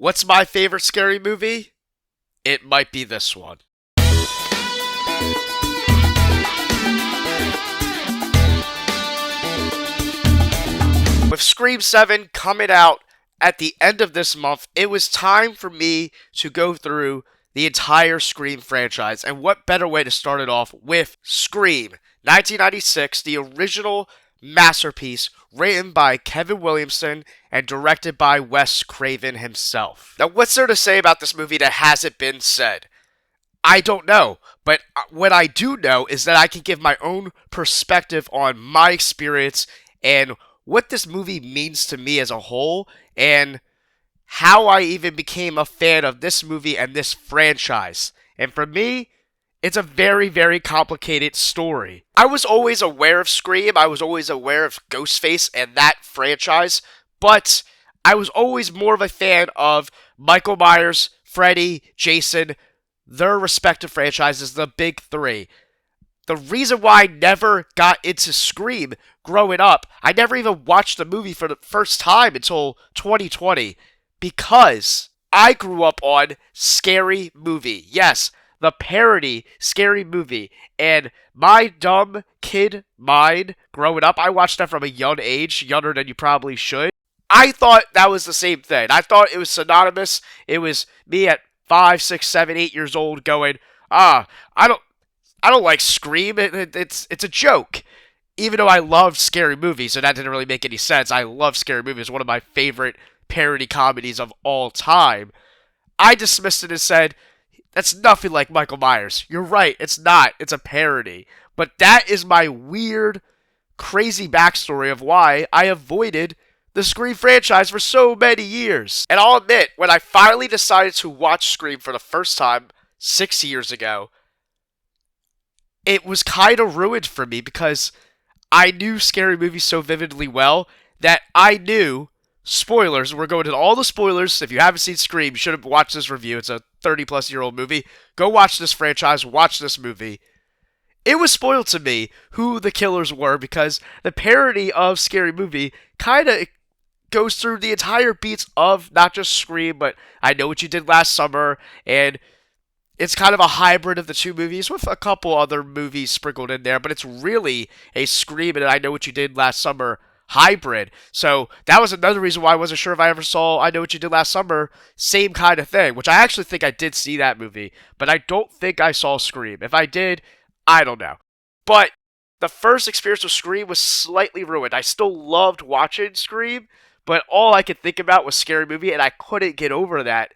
What's my favorite scary movie? It might be this one. With Scream 7 coming out at the end of this month, it was time for me to go through the entire Scream franchise. And what better way to start it off with Scream 1996, the original masterpiece written by Kevin Williamson and directed by Wes Craven himself. Now, what's there to say about this movie that hasn't been said? I don't know, but what I do know is that I can give my own perspective on my experience and what this movie means to me as a whole, and how I even became a fan of this movie and this franchise. And for me, it's a very, very complicated story. I was always aware of Scream, I was always aware of Ghostface and that franchise, but I was always more of a fan of Michael Myers, Freddy, Jason, their respective franchises, the big three. The reason why I never got into Scream growing up, I never even watched the movie for the first time until 2020, because I grew up on Scary Movie. Yes, the parody Scary Movie. And my dumb kid mind growing up, I watched that from a young age, younger than you probably should. I thought that was the same thing. I thought it was synonymous. It was me at 5, 6, 7, 8 years old going, I don't like Scream. It's a joke. Even though I love scary movies, and that didn't really make any sense. I love scary movies. It's one of my favorite parody comedies of all time. I dismissed it and said, that's nothing like Michael Myers. You're right, it's not. It's a parody. But that is my weird, crazy backstory of why I avoided the Scream franchise for so many years. And I'll admit, when I finally decided to watch Scream for the first time 6 years ago, it was kind of ruined for me because I knew scary movies so vividly well that I knew, spoilers, we're going to all the spoilers. If you haven't seen Scream, you should have watched this review. It's a 30-plus-year-old movie. Go watch this franchise, watch this movie. It was spoiled to me who the killers were because the parody of Scary Movie kind of goes through the entire beats of not just Scream, but I Know What You Did Last Summer, and it's kind of a hybrid of the two movies with a couple other movies sprinkled in there, but it's really a Scream and I Know What You Did Last Summer hybrid. So that was another reason why I wasn't sure if I ever saw I Know What You Did Last Summer, same kind of thing, which I actually think I did see that movie, but I don't think I saw Scream. If I did, I don't know. But the first experience with Scream was slightly ruined. I still loved watching Scream, but all I could think about was Scary Movie, and I couldn't get over that.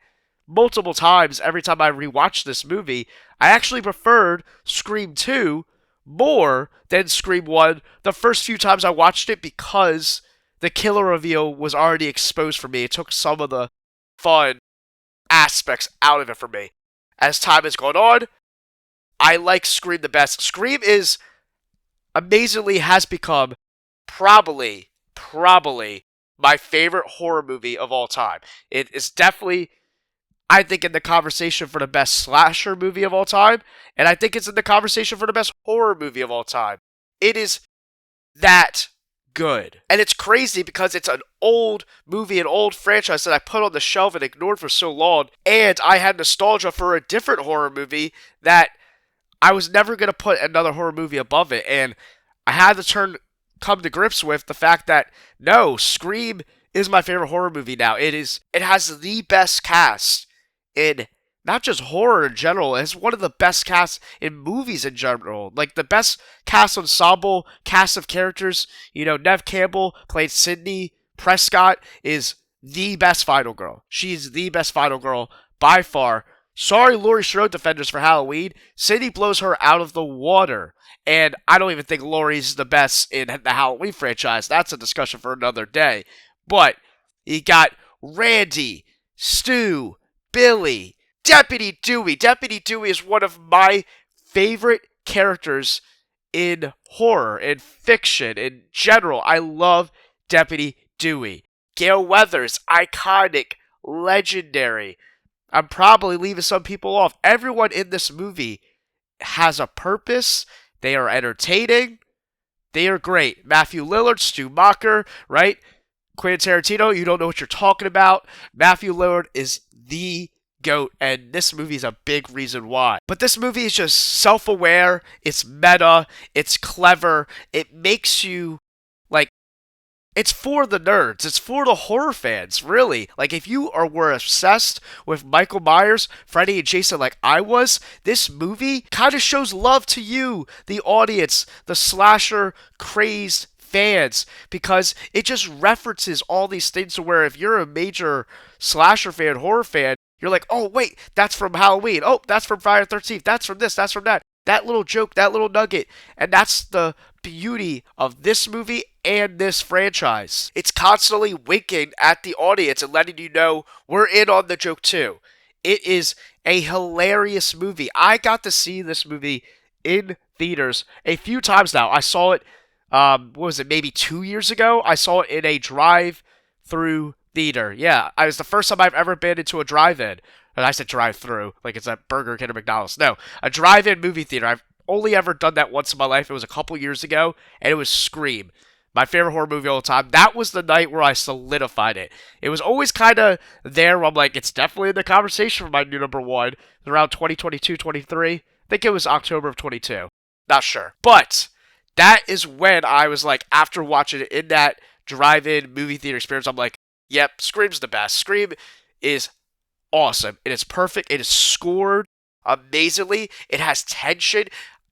Multiple times, every time I rewatched this movie, I actually preferred Scream 2 more than Scream 1 the first few times I watched it because the killer reveal was already exposed for me. It took some of the fun aspects out of it for me. As time has gone on, I like Scream the best. Scream is amazingly has become probably my favorite horror movie of all time. It is definitely, I think, in the conversation for the best slasher movie of all time, and I think it's in the conversation for the best horror movie of all time. It is that good. And it's crazy because it's an old movie, an old franchise that I put on the shelf and ignored for so long, and I had nostalgia for a different horror movie that I was never going to put another horror movie above it, and I had to come to grips with the fact that, no, Scream is my favorite horror movie now. It has the best cast in not just horror in general, it's one of the best casts in movies in general. Like, the best cast ensemble, cast of characters. You know, Neve Campbell played Sydney Prescott, is the best final girl. She's the best final girl by far. Sorry, Laurie Strode Defenders for Halloween. Sydney blows her out of the water. And I don't even think Laurie's the best in the Halloween franchise. That's a discussion for another day. But you got Randy, Stu, Billy, Deputy Dewey. Deputy Dewey is one of my favorite characters in horror, in fiction, in general. I love Deputy Dewey. Gale Weathers, iconic, legendary. I'm probably leaving some people off. Everyone in this movie has a purpose. They are entertaining. They are great. Matthew Lillard, Stu Macher, right? Quentin Tarantino, you don't know what you're talking about. Matthew Lillard is the GOAT, and this movie is a big reason why. But this movie is just self aware, it's meta, it's clever, it makes you like it's for the nerds. It's for the horror fans, really. Like, if you were obsessed with Michael Myers, Freddy, and Jason like I was, this movie kind of shows love to you, the audience, the slasher crazed fans, because it just references all these things to where if you're a major slasher fan, horror fan, you're like, oh, wait, that's from Halloween. Oh, that's from Friday the 13th. That's from this, that's from that. That little joke, that little nugget. And that's the beauty of this movie and this franchise. It's constantly winking at the audience and letting you know we're in on the joke too. It is a hilarious movie. I got to see this movie in theaters a few times now. I saw it, what was it, maybe 2 years ago? I saw it in a drive-through theater. Yeah, it was the first time I've ever been into a drive-in. And I said drive-through, like it's at Burger King or McDonald's. No, a drive-in movie theater. I've only ever done that once in my life. It was a couple years ago, and it was Scream. My favorite horror movie of all time. That was the night where I solidified it. It was always kind of there where I'm like, it's definitely in the conversation for my new number one. It was around 2022, 23. I think it was October of 22. Not sure. But that is when I was like, after watching it in that drive-in movie theater experience, I'm like, yep, Scream's the best. Scream is awesome. It is perfect. It is scored amazingly. It has tension.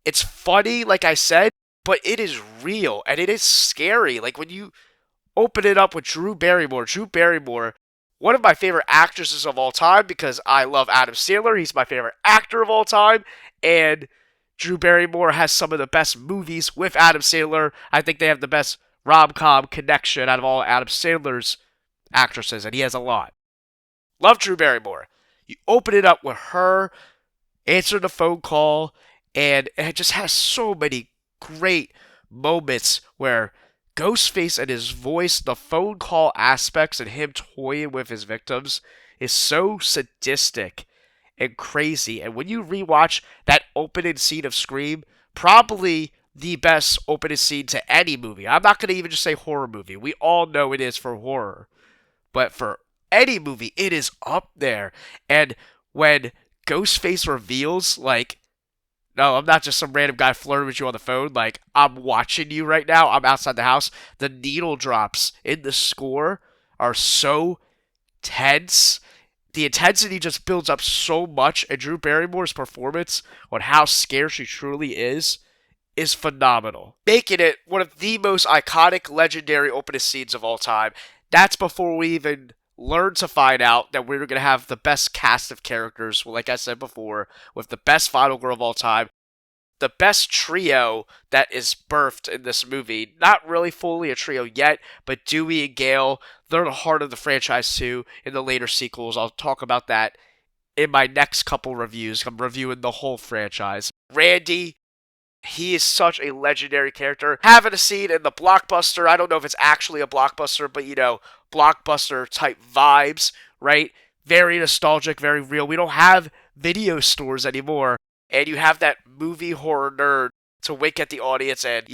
It's funny, like I said, but it is real and it is scary. Like when you open it up with Drew Barrymore. Drew Barrymore, one of my favorite actresses of all time because I love Adam Sandler. He's my favorite actor of all time. And Drew Barrymore has some of the best movies with Adam Sandler. I think they have the best rom-com connection out of all Adam Sandler's actresses, and he has a lot. Love Drew Barrymore. You open it up with her, answer the phone call, and it just has so many great moments where Ghostface and his voice, the phone call aspects, and him toying with his victims is so sadistic and crazy. And when you rewatch that opening scene of Scream, probably the best opening scene to any movie. I'm not going to even just say horror movie. We all know it is for horror. But for any movie, it is up there. And when Ghostface reveals, like, no, I'm not just some random guy flirting with you on the phone. Like, I'm watching you right now. I'm outside the house. The needle drops in the score are so tense. The intensity just builds up so much. And Drew Barrymore's performance on how scared she truly is phenomenal. Making it one of the most iconic, legendary opening scenes of all time. That's before we even learn to find out that we're going to have the best cast of characters, like I said before, with the best final girl of all time, the best trio that is birthed in this movie. Not really fully a trio yet, but Dewey and Gale, they're the heart of the franchise too in the later sequels. I'll talk about that in my next couple reviews. I'm reviewing the whole franchise. Randy, he is such a legendary character. Having a scene in the blockbuster, I don't know if it's actually a blockbuster, but blockbuster type vibes, right? Very nostalgic, very real. We don't have video stores anymore. And you have that movie horror nerd to wink at the audience. And,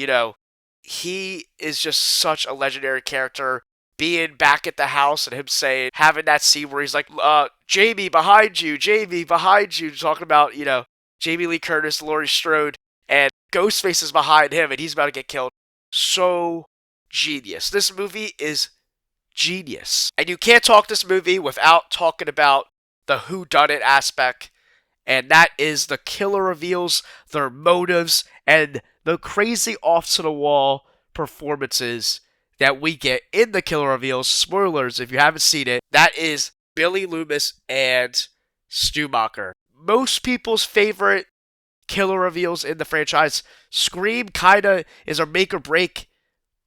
he is just such a legendary character. Being back at the house and him saying, having that scene where he's like, Jamie, behind you, talking about, Jamie Lee Curtis, Laurie Strode, and Ghostface is behind him and he's about to get killed. So genius. This movie is genius. And you can't talk this movie without talking about the whodunit aspect. And that is the killer reveals, their motives, and the crazy off-to-the-wall performances that we get in the killer reveals. Spoilers if you haven't seen it. That is Billy Loomis and Stumacher. Most people's favorite killer reveals in the franchise. Scream kinda is a make or break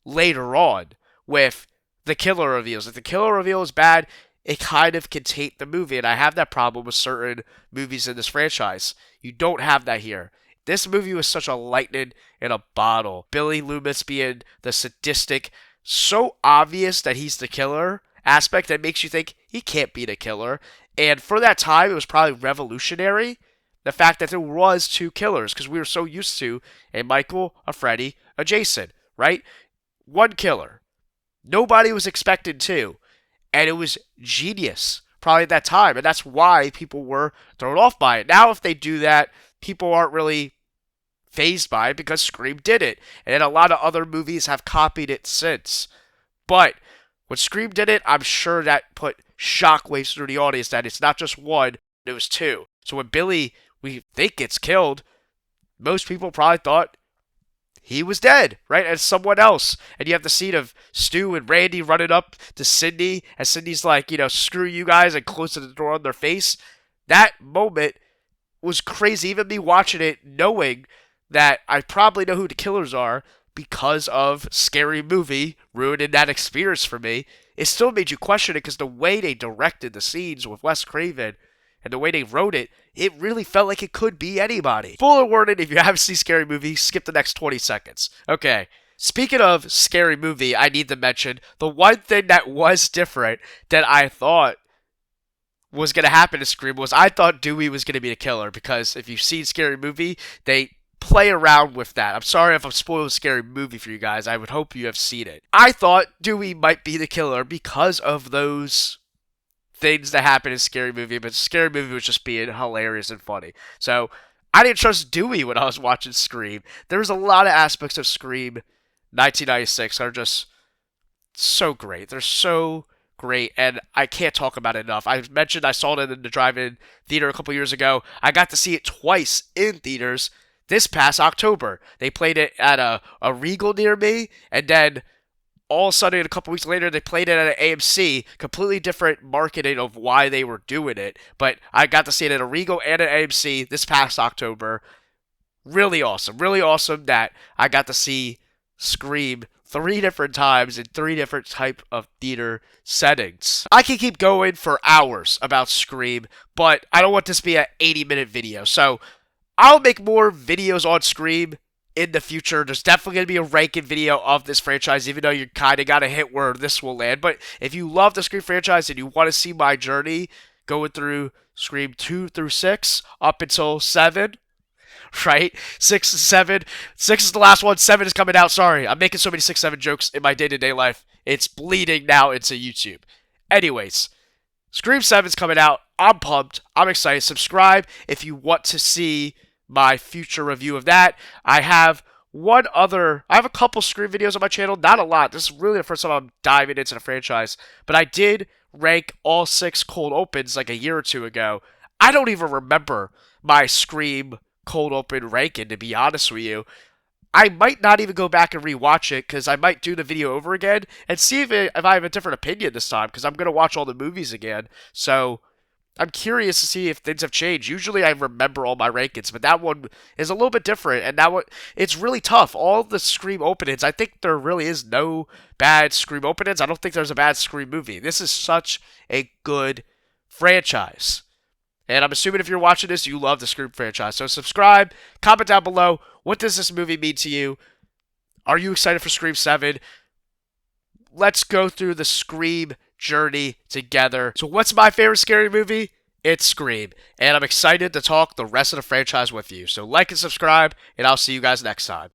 later on with the killer reveals. If the killer reveal is bad, it kind of can taint the movie, and I have that problem with certain movies in this franchise. You don't have that here. This movie was such a lightning in a bottle. Billy Loomis being the sadistic, so obvious that he's the killer aspect that makes you think he can't be the killer. And for that time, it was probably revolutionary. The fact that there was two killers, because we were so used to a Michael, a Freddy, a Jason, right? One killer. Nobody was expected to. And it was genius probably at that time. And that's why people were thrown off by it. Now, if they do that, people aren't really phased by it because Scream did it. And a lot of other movies have copied it since. But when Scream did it, I'm sure that put shockwaves through the audience that it's not just one, it was two. So when Billy, we think, gets killed, most people probably thought he was dead, right? As someone else. And you have the scene of Stu and Randy running up to Cindy, and Cindy's like, screw you guys, and closes the door on their face. That moment was crazy. Even me watching it, knowing that I probably know who the killers are because of Scary Movie ruining that experience for me. It still made you question it because the way they directed the scenes with Wes Craven and the way they wrote it, it really felt like it could be anybody. Full warning, if you haven't seen Scary Movie, skip the next 20 seconds. Okay. Speaking of Scary Movie, I need to mention the one thing that was different that I thought was going to happen to Scream was I thought Dewey was going to be the killer because if you've seen Scary Movie, they play around with that. I'm sorry if I'm spoiling a Scary Movie for you guys. I would hope you have seen it. I thought Dewey might be the killer because of those things that happen in Scary Movie, but Scary Movie was just being hilarious and funny. So I didn't trust Dewey when I was watching Scream. There was a lot of aspects of Scream 1996 that are just so great. They're so great, and I can't talk about it enough. I mentioned I saw it in the drive-in theater a couple years ago. I got to see it twice in theaters this past October. They played it at a Regal near me, and then all of a sudden, a couple weeks later, they played it at an AMC. Completely different marketing of why they were doing it. But I got to see it at a Regal and an AMC this past October. Really awesome. Really awesome that I got to see Scream 3 different times in 3 different type of theater settings. I can keep going for hours about Scream, but I don't want this to be an 80-minute video. So I'll make more videos on Scream in the future. There's definitely going to be a ranking video of this franchise, even though you kind of got to hit where this will land. But if you love the Scream franchise and you want to see my journey going through Scream 2 through 6 up until 7, right? 6 and 7. 6 is the last one. 7 is coming out. Sorry. I'm making so many 6, 7 jokes in my day-to-day life. It's bleeding now into YouTube. Anyways, Scream 7 is coming out. I'm pumped. I'm excited. Subscribe if you want to see my future review of that. I have a couple Scream videos on my channel, not a lot. This is really the first time I'm diving into the franchise, but I did rank all 6 cold opens like a year or two ago. I don't even remember my Scream cold open ranking, to be honest with you. I might not even go back and rewatch it because I might do the video over again and see if I have a different opinion this time because I'm going to watch all the movies again. So I'm curious to see if things have changed. Usually I remember all my rankings, but that one is a little bit different, and that one, it's really tough. All the Scream openings, I think there really is no bad Scream openings. I don't think there's a bad Scream movie. This is such a good franchise. And I'm assuming if you're watching this, you love the Scream franchise. So subscribe, comment down below, what does this movie mean to you? Are you excited for Scream 7? Let's go through the Scream journey together. So what's my favorite scary movie? It's Scream. And I'm excited to talk the rest of the franchise with you. So like and subscribe, and I'll see you guys next time.